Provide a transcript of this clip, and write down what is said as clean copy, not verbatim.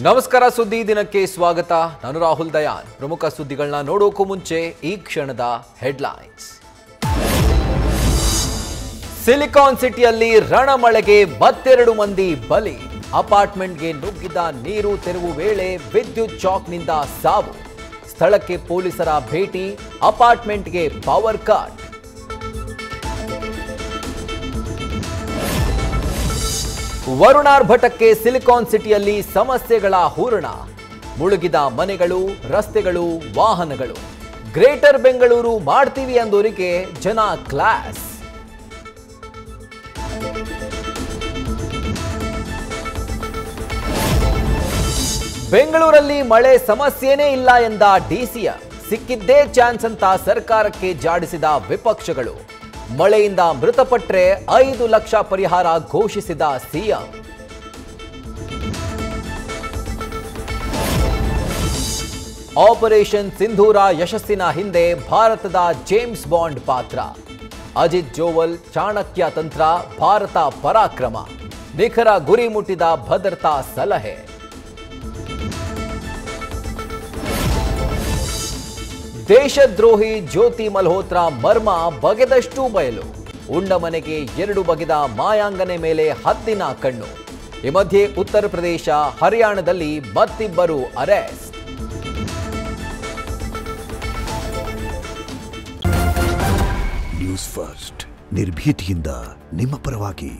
ನಮಸ್ಕಾರ ಸುದ್ದಿ ದಿನಕ್ಕೆ ಸ್ವಾಗತ ನಾನು ರಾಹುಲ್ ದಯಾನ್ ಪ್ರಮುಖ ಸುದ್ದಿಗಳನ್ನ ನೋಡೋಕು ಮುಂಚೆ ಈ ಕ್ಷಣದ ಹೆಡ್ಲೈನ್ಸ್ ಸಿಲಿಕಾನ್ ಸಿಟಿಯಲ್ಲಿ ರಣಮಳೆಗೆ ಮತ್ತೆರಡು ಮಂದಿ ಬಲಿ ಅಪಾರ್ಟ್ಮೆಂಟ್ಗೆ ನುಗ್ಗಿದ ನೀರು ತೆರವು ವೇಳೆ ವಿದ್ಯುತ್ ಶಾಕ್ನಿಂದ ಸಾವು ಸ್ಥಳಕ್ಕೆ ಪೊಲೀಸರ ಭೇಟಿ ಅಪಾರ್ಟ್ಮೆಂಟ್ಗೆ ಪವರ್ ಕಟ್ ವರುಣಾರ್ಭಟಕ್ಕೆ ಸಿಲಿಕಾನ್ ಸಿಟಿಯಲ್ಲಿ ಸಮಸ್ಯೆಗಳ ಹೂರಣ ಮುಳುಗಿದ ಮನೆಗಳು ರಸ್ತೆಗಳು ವಾಹನಗಳು ಗ್ರೇಟರ್ ಬೆಂಗಳೂರು ಮಾಡ್ತೀವಿ ಅಂದೋರಿಗೆ ಜನ ಕ್ಲಾಸ್ ಬೆಂಗಳೂರಲ್ಲಿ ಮಳೆ ಸಮಸ್ಯೆನೇ ಇಲ್ಲ ಎಂದ ಡಿಸಿಎಂ ಸಿಕ್ಕಿದ್ದೇ ಚಾನ್ಸ್ ಅಂತ ಸರ್ಕಾರಕ್ಕೆ ಜಾಡಿಸಿದ ವಿಪಕ್ಷಗಳು ಮಳೆಯಿಂದ ಮೃತಪಟ್ಟರೆ 5 ಲಕ್ಷ ಪರಿಹಾರ ಘೋಷಿಸಿದ ಸಿಎಂ ಆಪರೇಷನ್ ಸಿಂಧೂರ ಯಶಸ್ಸಿನ ಹಿಂದೆ ಭಾರತದ ಜೇಮ್ಸ್ ಬಾಂಡ್ ಪಾತ್ರ ಅಜಿತ್ ಜೋವಲ್ ಚಾಣಕ್ಯ ತಂತ್ರ ಭಾರತ ಪರಾಕ್ರಮ ನಿಖರ ಗುರಿ ಮುಟ್ಟಿದ ಭದ್ರತಾ ಸಲಹೆ ದೇಶದ್ರೋಹಿ ಜ್ಯೋತಿ ಮಲ್ಹೋತ್ರಾ ಮರ್ಮ ಬಗೆದಷ್ಟು ಬಯಲು ಉಂಡ ಮನೆಗೆ 2 ಬಗೆದ ಮಾಯಾಂಗನೆ ಮೇಲೆ ಹದ್ದಿನ ಕಣ್ಣು ಈ ಮಧ್ಯೆ ಉತ್ತರ ಪ್ರದೇಶ ಹರಿಯಾಣದಲ್ಲಿ ಮತ್ತಿಬ್ಬರು ಅರೆಸ್ಟ್ ನ್ಯೂಸ್ ಫಸ್ಟ್ ನಿರ್ಭೀತಿಯಿಂದ ನಿಮ್ಮ ಪರವಾಗಿ